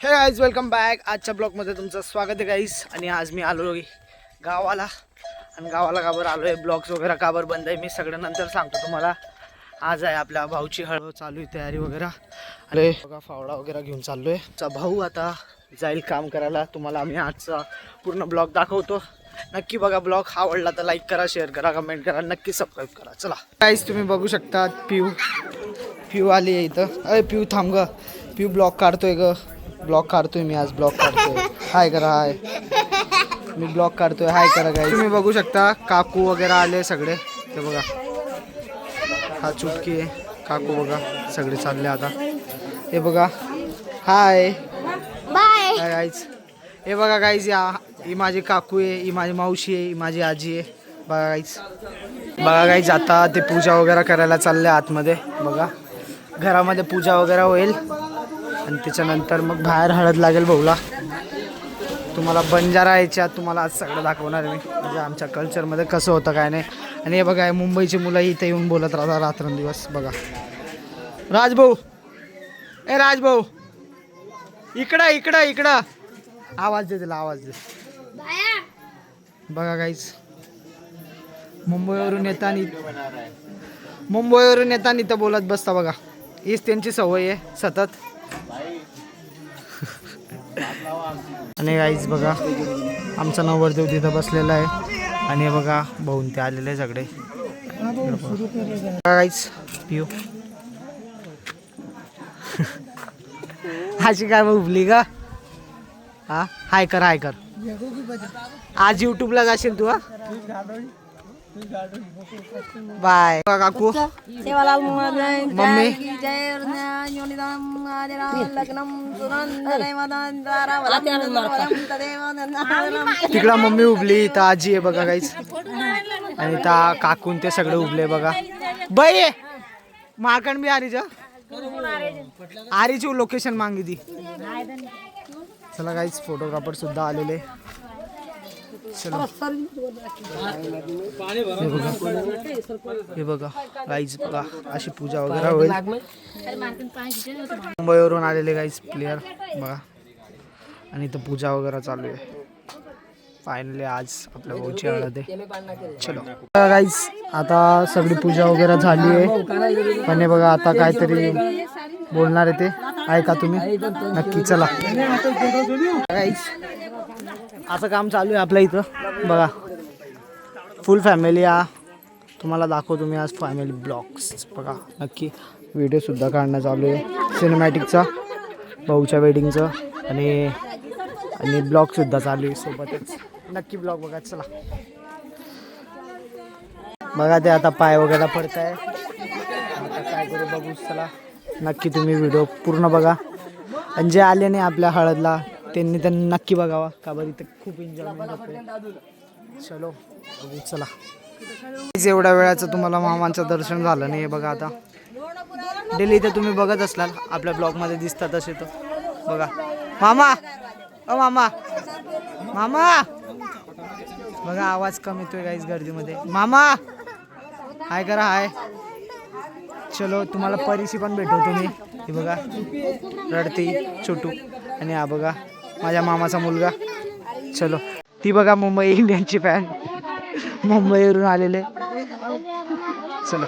हे guys welcome back. आजच्या ब्लॉगमध्ये तुमचं स्वागत आहे गाईज. आणि आज मी आलो गावाला. आणि गावाला का बरं आलो आहे, ब्लॉग्स वगैरे का बरं बंद आहे, मी सगळं नंतर सांगतो तुम्हाला. आज आहे आपल्या भाऊची हळद चालू आहे, तयारी वगैरे. अरे बघा फावडा वगैरे घेऊन चाललो आहे. भाऊ आता जाईल काम करायला. तुम्हाला आम्ही आजचा पूर्ण ब्लॉग दाखवतो. नक्की बघा. ब्लॉग आवडला तर लाईक करा, शेअर करा, कमेंट करा, नक्की सबस्क्राईब करा. चला गाईज, तुम्ही बघू शकता पिऊ आली आहे इथं. अरे पिऊ थांब ग. पिऊ ब्लॉग काढतोय ग. ब्लॉग काढतोय मी आज. ब्लॉग काढतोय. हाय करा. हाय. मी ब्लॉग काढतोय. हाय करा गाईज. तुम्ही बघू शकता काकू वगैरे आले सगळे. ते बघा हा चुटकी आहे. काकू बघा सगळे चालले आता. हे बघा. Hi bye. Hi guys. हे बघा गाईज, ही माझी काकू आहे, ही माझी मावशी आहे, ही माझी आजी आहे. बघा गाईज. बघा गाईज, आता ते पूजा वगैरे करायला चालले आतमध्ये. बघा घरामध्ये पूजा वगैरे होईल आणि त्याच्यानंतर मग बाहेर हळद लागेल भाऊला. तुम्हाला बंजारा याच्यात तुम्हाला आज सगळं दाखवणार मी, म्हणजे आमच्या कल्चरमध्ये कसं होतं काय नाही. आणि हे बघा मुंबईची मुलं इथे येऊन बोलत राहतात रात्रंदिवस. बघा राजभाऊ, ए राजभाऊ इकडं इकडं इकडं, आवाज दे तिला, आवाज दे. बघा गाईज, मुंबईवरून येताना इथं बोलत बसता. बघा हीच त्यांची सवय आहे सतत. आणि गाईज बघा आमचा नवरदेव तिथं बसलेला आहे. आणि हे बघा भाऊन ते आलेले सगळे. गाईज पिऊ अशी काय उभली का? हा हाय कर, हाय कर. आज यूट्यूबला जाशील तू. हा बाय. काकू मम्मी तिकडं मम्मी उभली, तर आजी आहे बघा गाईज. आणि त्या काकून ते सगळे उभले बघा. बाई मार्कंड बी आरीची लोकेशन मागितली ती. चला गाईज, फोटोग्राफर सुद्धा आलेले. चलो हे बघा गाईज, बघा अशी पूजा वगैरे होईल. मुंबईवरून आलेले गाईज प्लेयर बघा. आणि इथं पूजा वगैरे चालू आहे. फायनली आज आपल्या भाऊची हळद आहे. चलो गाईज, आता सगळी पूजा वगैरे झाली आहे. पण हे बघा आता काहीतरी बोलणार आहे, ते ऐका तुम्ही नक्की. चला गाईज, असं काम चालू आहे आपल्या इथं. बघा फुल फॅमिली तुम्हाला दाखवतो मी आज फॅमिली ब्लॉग्स. बघा नक्की व्हिडिओसुद्धा काढणं चालू आहे सिनेमॅटिकचा, भाऊच्या वेडिंगचं. आणि ब्लॉगसुद्धा चालू आहे सोबतच. नक्की ब्लॉग बघा. चला बघा ते आता पाय वगैरे पडत आहे. आता काय करू बघू. चला नक्की तुम्ही व्हिडिओ पूर्ण बघा. आणि जे आले नाही आपल्या हळदला त्यांनी नक्की बघावा, का बरं इथं खूप एन्जॉयमेंट होते. चलो बघू. चला एवढ्या वेळाचं तुम्हाला मामांचं दर्शन झालं नाही. बघा आता डेली इथे तुम्ही बघत असलाल, आपल्या ब्लॉगमध्ये दिसतात असे. तर बघा मामा, ओ मामा, मामा बघा आवाज कमी येतोय गाईज गर्दीमध्ये. मामा हाय करा. हाय. चलो तुम्हाला परीशी पण भेटवतो मी. हे बघा रडती छोटू. आणि हा बघा माझ्या मामाचा मुलगा. चलो ती बघा मुंबई इंडियन्सची फॅन, मुंबईवरून आलेले. चलो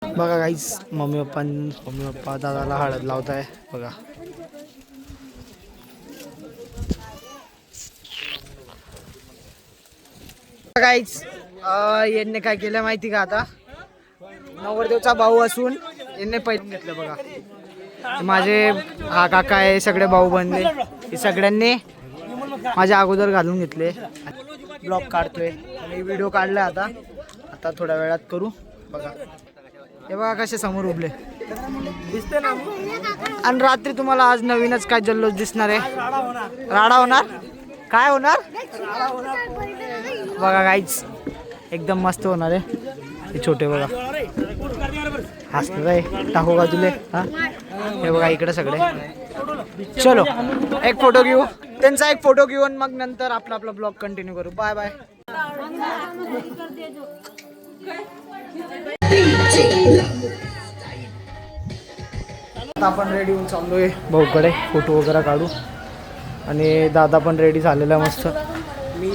बघा गाईज, मम्मी पप्पा दादाला हळद लावत आहे. बघा गाईज, यांनी काय केलं माहिती का? आता नवरदेवचा भाऊ असून यांनी पैसे घेतलं. बघा माझे हा काका आहे, सगळे भाऊ बनले. हे सगळ्यांनी माझ्या अगोदर घालून घेतले. ब्लॉग काढतोय आणि व्हिडिओ काढला. आता थोड्या वेळात करू. बघा हे बघा कसे समोर उभले. दिसते ना आणि रात्री तुम्हाला आज नवीनच काय जल्लोष दिसणार आहे? राडा होणार? काय होणार? बघा काहीच एकदम मस्त होणार आहे. हे छोटे बघा हसत आहे टाकू का तुले? हा हे बघा इकडे सगळे. चलो एक फोटो घेऊ, त्यांचा एक फोटो घेऊन मग नंतर आपला आपला ब्लॉग कंटिन्यू करू. Bye bye. आपण रेडी होऊन चाललोय भाऊकडे फोटो वगैरे काढू. आणि दादा पण रेडी झालेला मस्त.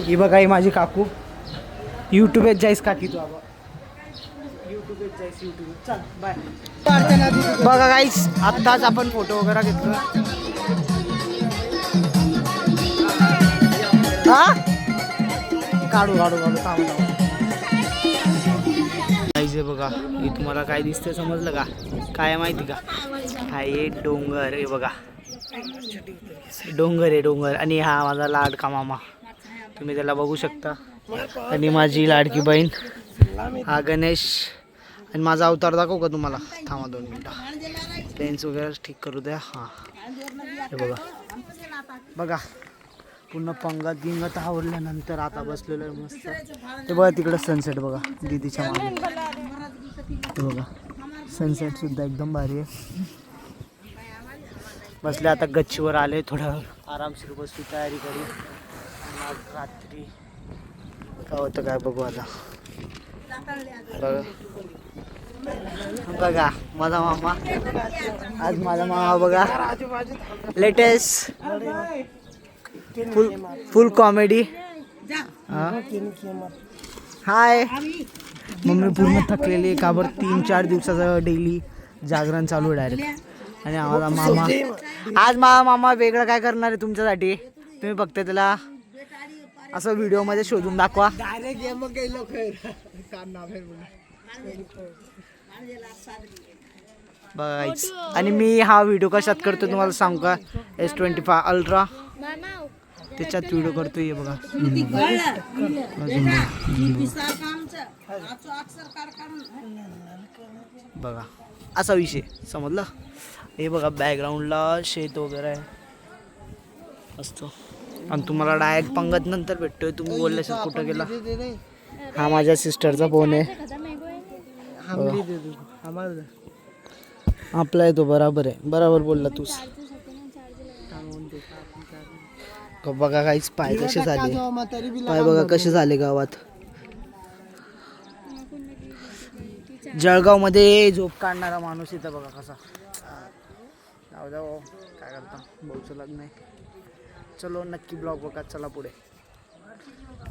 ही बघा ही माझी काकू. यूट्यूब जाईस काकी तू आबा. यूट्यूब जाईस यूट्यूब. चल बाय. बघा गाईस आत्ताच आपण फोटो वगैरे घेतलो. हा काढू काढू काढू थांब. हे बघा हे तुम्हाला काय दिसतंय समजलं का? काय माहिती का? हा हे डोंगर आहे बघा. डोंगर आहे डोंगर. आणि हा माझा लाडका मामा तुम्ही त्याला बघू शकता. आणि माझी लाडकी बहीण हा गणेश. आणि माझा अवतार दाखवू का तुम्हाला? थांबा 2 मिनटं लेन्स वगैरे ठीक करू द्या. हां हे बघा बघा पूर्ण पंगत गिंगत आवडल्यानंतर आता बसलेलं आहे मस्त. ते बघा तिकडं सनसेट बघा दीदीच्या मागे. हे बघा सनसेट सुद्धा एकदम भारी आहे. बसले आता गच्चीवर आले. थोडं आरामशीर बसू तयारी करू. रात्री काय होतं काय बघू आता. बघा माझा मामा. आज माझा मामा बघा लेटेस्ट फुल कॉमेडी. हाय मम्मी पूर्ण थकलेली का बरं 3-4 दिवसाचं डेली जागरण चालू आहे डायरेक्ट. आणि माझा मामा आज माझा मामा वेगळं काय करणार आहे तुमच्यासाठी तुम्ही बघते त्याला असं व्हिडिओमध्ये शोधून दाखवा. बघायच. आणि मी हा व्हिडिओ कशात करतो तुम्हाला सांगू का? S25 अल्ट्रा त्याच्यात व्हिडिओ करतो. हे बघा बघा असा विषय समजला. हे बघा बॅकग्राऊंडला शेत वगैरे आहे असतो. आणि तुम्हाला डायरेक्ट पंगत नंतर भेटतोय. तुम्ही बोलले सर कुठं गेला? हा माझ्या सिस्टरचा फोन आहे. आपला आहे तो. बराबर आहे बराबर बोलला तूच. बघा काहीच पाय कसे झाले. पाय बघा कसे झाले गावात. जळगाव मध्ये झोप काढणारा माणूस इथं बघा कसा. जाऊ जाऊ काय करता भाऊचं लग्न आहे. चलो नक्की ब्लॉग बघा. चला पुढे.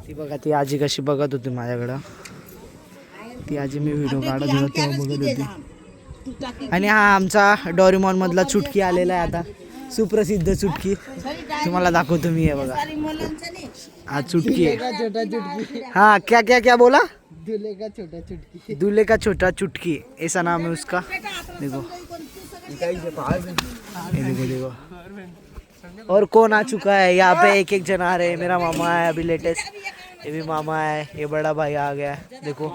ती बघा ती आजी कशी बघत होती माझ्याकडं. ती आजी मी व्हिडिओ काढत होतो तेव्हा बघत होती. आणि हा आमचा डोरेमॉन मधला चुटकी आलेला आहे आता. सुप्रसिद्ध चुटकी तुम्हाला दाखवतो मी. हे बघा हा चुटकी आहे. हाँ क्या क्या क्या बोला? दूल्हे का छोटा चुटकी ऐसा नाम है उसका. देखो देखो देखो. और कौन आ चुका है यहाँ पे? एक एक जन आ रहे हैं. मेरा मामा है अभी लेटेस्ट. ये भी मामा है. ये बड़ा भाई आ गया. देखो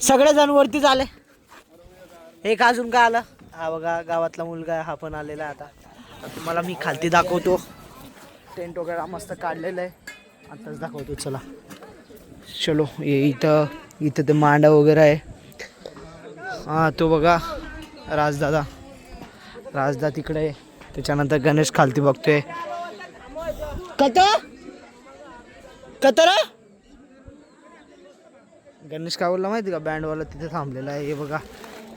सगळे जण वरती झाले. एक अजून का आलं? हा बघा गावातला मुलगा आहे. हा पण आलेला आहे. आता तुम्हाला मी खालती दाखवतो. टेंट वगैरे मस्त काढलेलं आहे. आताच दाखवतो चला. चलो ये इथं ते मांडा वगैरे आहे. हा तो बघा राजदादा. राजदा तिकडे आहे. त्याच्यानंतर गणेश खालती बघतोय. कतर गणेश काय बोलला माहिती का? बँडवाला तिथे थांबलेला आहे. हे बघा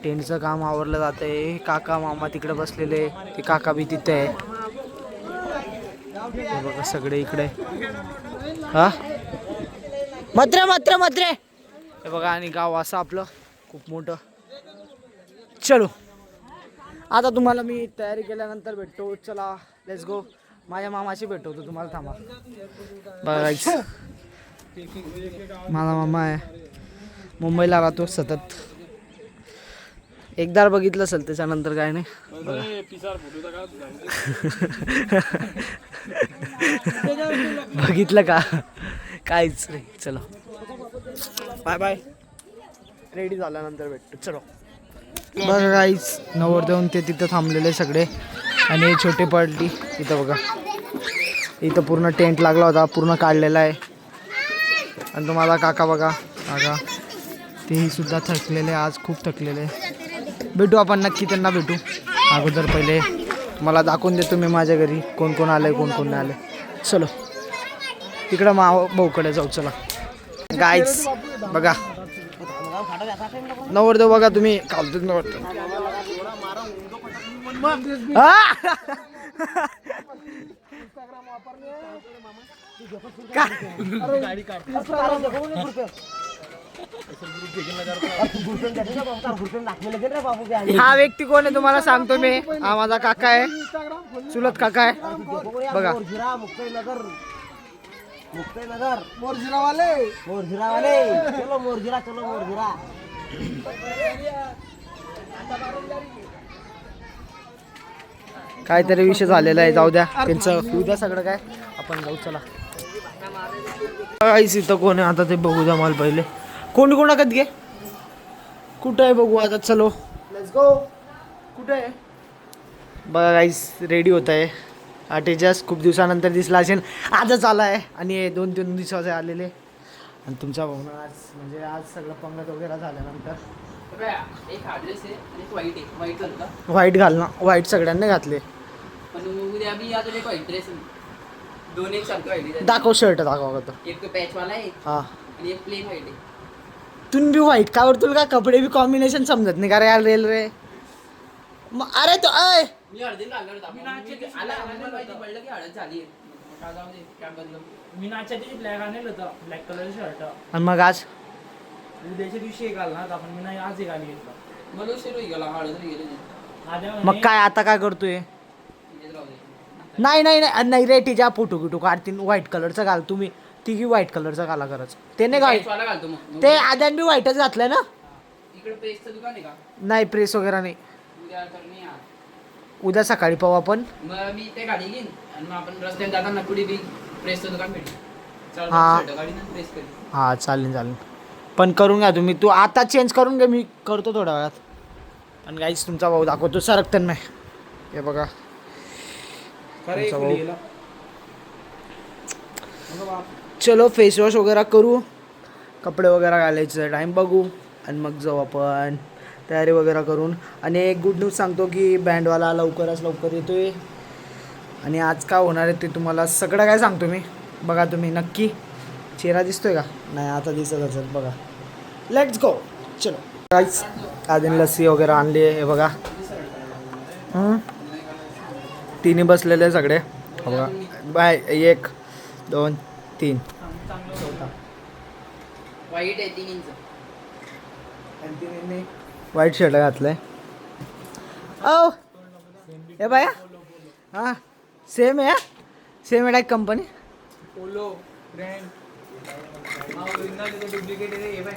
टेंटचं काम आवरलं जात आहे. काका मामा तिकडे बसलेले. ते काका बी तिथे आहे. हे बघा सगळे इकडे. हा मत्रे हे बघा. आणि गाव असं आपलं खूप मोठं. चलो आता तुम्हाला मी तयारी केल्यानंतर भेटतो. चला लेट्स गो. माझ्या मामाशी भेटवतो तुम्हाला. थांबा बघा माझा मामा आहे. मुंबईला राहतो सतत. एकदा बघितलं असेल त्याच्यानंतर काय नाही. बघितलं का? काहीच नाही. चलो बाय बाय. रेडी झाल्यानंतर भेटतो. चलो बघा गाईस, नवरदेव ते तिथं थांबलेले सगळे आणि हे छोटे पार्टी इथं बघा. इथं पूर्ण टेंट लागला होता, पूर्ण काढलेला आहे. आणि तुम्हाला काका बघा, काका तेही सुद्धा थकलेले, आज खूप थकलेले. भेटू आपण नक्की, त्यांना भेटू. अगोदर पहिले मला दाखवून देतो मी माझ्या घरी कोण कोण आलं, कोण कोण नाही आलं. चलो तिकडं माव भाऊकडे जाऊ. चला गाईस बघा, नवरदेव बघा तुम्ही खालतून नवरदेव. हा व्यक्ती कोण आहे तुम्हाला सांगतो मी. हा माझा काका आहे, चुलत काका आहे बघा. मोरजिरा वाले चलो मोरजिरा काहीतरी विषय झालेला आहे, जाऊ द्या त्यांचं उद्या सगळं काय आपण जाऊ. चला काहीच इथं कोण आहे आता ते बघू द्या मला पहिले. कोणी कोणाकत घे, कुठं आहे बघू आता. चलो लेट्स गो. कुठं आहे बघा गाईस, रेडी होत आहे. आटेजास खूप दिवसानंतर दिसला असेल, आजच आला आहे. आणि 2-3 दिवसाचे आलेले. आणि तुमचा भाऊ आज म्हणजे आज सगळं पंगत वगैरे झाल्यानंतर व्हाईट घालणं, व्हाईट सगळ्यांनी घातले. दाखव शर्ट, दाखव आता. हा तुम्ही बी व्हाईट कावर, तुला का कपडे बी कॉम्बिनेशन समजत नाही का रे यार रेल्वे. अरे तो अय ब्लॅक कलर शर्ट. आणि मग आज उद्याच्या दिवशी घालणार आपण. मी नाही आज घाली मग काय आता काय करतोय. नाही नाही नाही नाही रे, तिच्या फोटो गिटो काढतील. व्हाईट कलरचा घाल तुम्ही, तिघी व्हाईट कलरचा घाला खरंच. ते नाही घाल, ते आद्यान बी व्हाईटच घातलंय ना. इकडे प्रेसचं दुकान आहे का? नाही प्रेस वगैरे नाही. उद्या सकाळी पाहू आपण. मग मी ते गाडी घेईन आणि मग आपण रस्त्यात जाताना पुढे बी प्रेसचं दुकान भेटेल. हा प्रेस करेल. हा चालेल चालेल, पण करून घ्या तुम्ही. तू आता चेंज करून घे, मी करतो थोड्या वेळात. आणि गाईस तुमचा भाऊ दाखवतो सरकतन नाही. हे बघा तुमचा भाऊ. चलो फेस वॉश वगैरे करू, कपडे वगैरे घालायचं टाईम बघू आणि मग जाऊ आपण तयारी वगैरे करून. आणि एक गुड न्यूज सांगतो की बँडवाला लवकरच लवकर येतोय. आणि आज काय होणार आहे ते तुम्हाला सगळं काय सांगतो मी. बघा तुम्ही नक्की. चेहरा दिसतोय का नाही, आता दिसत असेल बघा. Let's go. चलो गाईस, आधी लस्सी वगैरे आणली आहे. हे बघा तिन्ही बसलेले सगळे. बघा बाय 1 2 3 वाईट आहे 3 इंच. व्हाईट शर्ट घातलंय. ओ हे बाया, हां सेम आहे, सेम आहे कंपनी. पोलो ब्रँड हा ओरिजिनल आहे, डुप्लिकेट आहे हे बाय.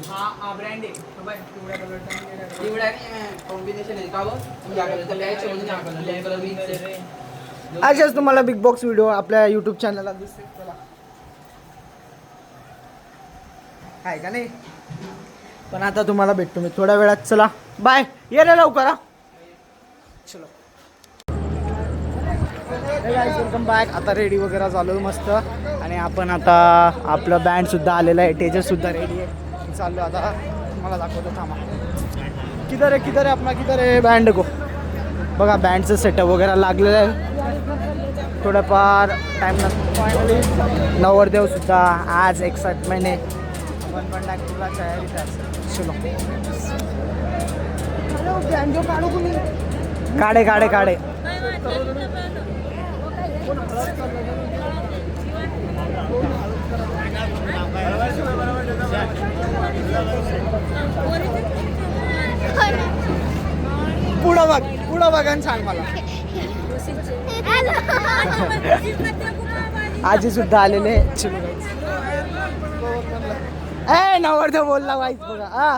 हा ब्रँड आहे बाय. पिवळ्या कलरचा, पिवळ्या कॉम्बिनेशन आहे का बघ. या कलरचा बॅच म्हणून या कलर, ब्लॅक कलर मिक्स आहे. अशाच तुम्हाला बिग बॉक्स व्हिडिओ आपल्या यूट्यूब चॅनलला दिसते. चला आहे का नाही. पण आता तुम्हाला भेटतो मी थोड्या वेळात. चला बाय, ये रे लवकर. चलो वेलकम बॅक. आता रेडी वगैरे झालो मस्त. आणि आपण आता आपलं बँडसुद्धा आलेलं आहे, टेजससुद्धा रेडी आहे. चाललो आता, मला दाखवतो थांबा. किधर आहे आपला, किधर आहे बँड को. बघा बँडचं सेटअप वगैरे लागलेलं आहे. थोडंफार टाईम नसतो. फायनली नवरदेवसुद्धा आज एक्साइटमेंट आहे. पण तुला तयारीच आहे. चलो काढे पुढं बघा आणि सांग मला. आजी सुद्धा आलेले. ए नवरदेव बोलला वाईट बघा. हा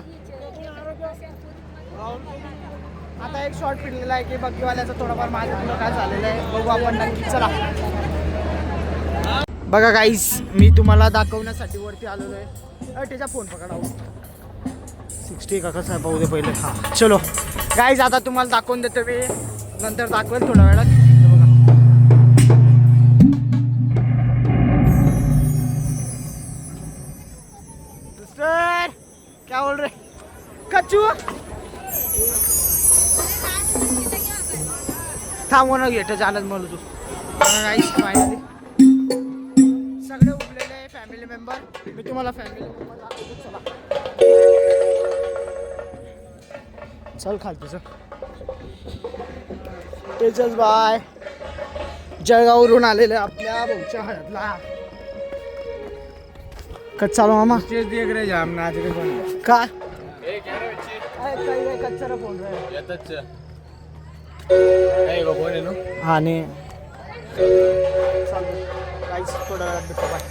आता एक शॉर्ट फिरलेला आहे की बग्गीवाल्याचा थोडाफार माझं पुढं काय झालेलं आहे बघू आपण नक्की. चला बघा गाईस, मी तुम्हाला दाखवण्यासाठी वरती आलेलो आहे. त्याचा फोन पकडा. 60 का कसं आहे पाहू दे पहिले. हां चलो गाईज आता तुम्हाला दाखवून देतो मी, नंतर दाखवेल थोड्या वेळात. हे बघा सर क्या बोल रहे कच्चू थांबव ना घेट चालत मला तू. गाईज फायनली सगळे उरलेले फॅमिली मेंबर, मी तुम्हाला फॅमिली मेंबर दाखवतो. चला चल खालती चल. तेजस बाय जळगाववरून आलेले आपल्या भाऊच्या हळदला. कच चालू मामा देख रहे जाम नाच रहे बोल का ए क्या रे बच्ची काही कच्चा बोल रहे येतच ए गो बोले नो. हा ने चालू थोड्या वेळात भेटू. बाय.